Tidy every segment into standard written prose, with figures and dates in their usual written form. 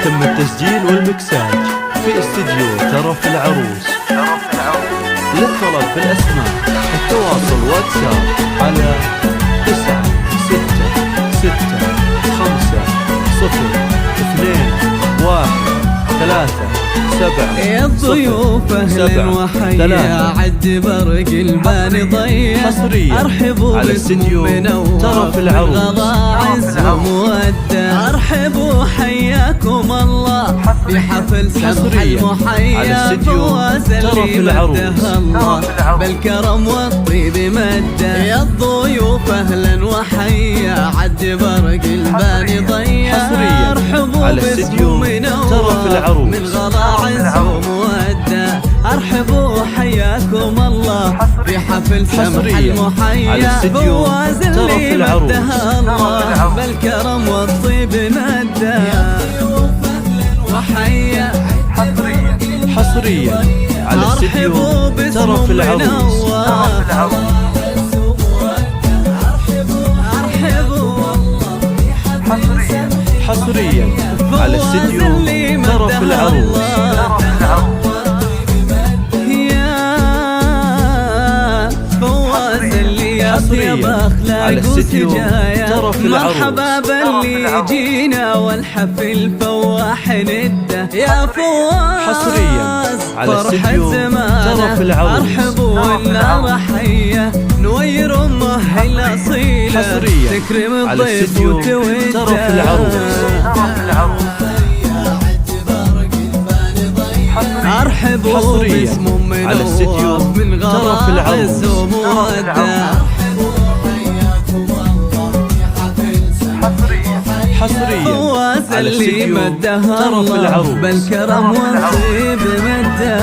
تم التسجيل والمكساج في استديو ترف العروس. للطلب بالأسماء التواصل واتساب على 966 0 2 1 3 7 يا الضيوف اهلا وحيا عد برق البان ضيع حصريا ارحبوا على استديو ترف العروس. غضا عز ومودة ارحبوا حياكم الله في حفل سمح المحيا فواز اللي مده الله بالكرم والطيب مده. يا الضيوف اهلا وحيا عد برق البان ضيع ارحبوا باسم منور من غضا عز ومودة ارحبوا حياكم الله في حفل سمح المحيا فواز اللي مده الله بالكرم والطيب مده. يا الضيوف اهلا وحيا حصريا على استديو ترف العروس. حصريا على استديو ترف العروس. حصريا على استديو ترف العروس. مرحبا باللي جينا والحفل فواح نده يا فواز. حصريا على استديو ترف العروس. ارحبوا والنار حيه نوير امه الاصيله تكرم الضيف وتوده. ترف العروس. ارحبوا باسم منور من غضا عز وموده. حصريا على استديو ترف العروس بالكرم والطيب مده.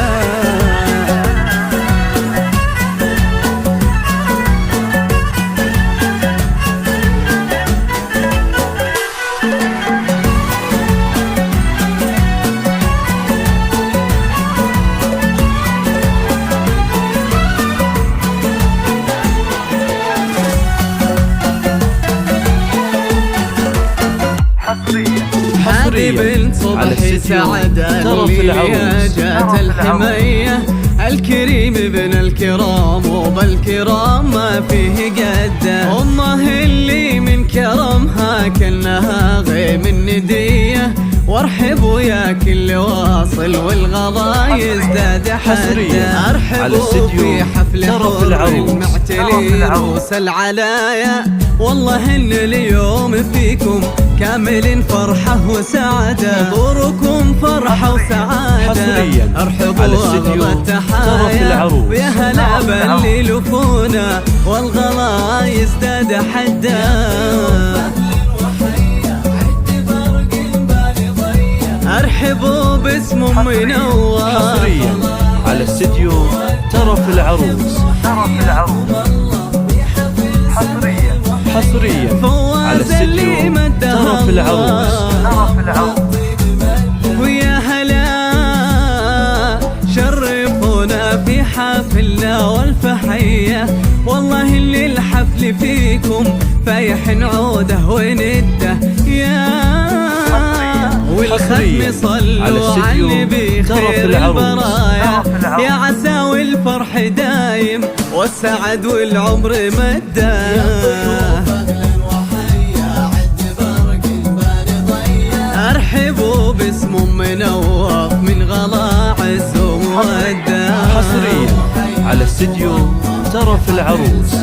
هذه بنت صبحي سعادة اللي جات الحمية الكريم ابن الكرام وبالكرام ما فيه قده. امه اللي من كرمها كأنها غيم الندية وارحبوا يا كل واصل والغضا يزداد حده. ارحبوا في حفل حور المعتلي روس العلايا والله ان اليوم فيكم كامل فرحة وسعادة حضوركم فرحة وسعادة. ارحبوا اغلى التحايا ويا هلا باللي لفونا والغلا يزداد حده. ارحبوا باسم منور. حصريا على استديو ترف العروس. حصريا على استديو ترف العروس. ويا هلا شرفونا في حفلنا والفحية والله اللي الحفل فيكم فايح عوده وندة. يا والختم صلوا على اللي بخير البرايا يا عسى والفرح دايم والسعد والعمر مده. ارحبوا باسم منور من غلا عز ومودة. حصريا على استديو ترف العروس.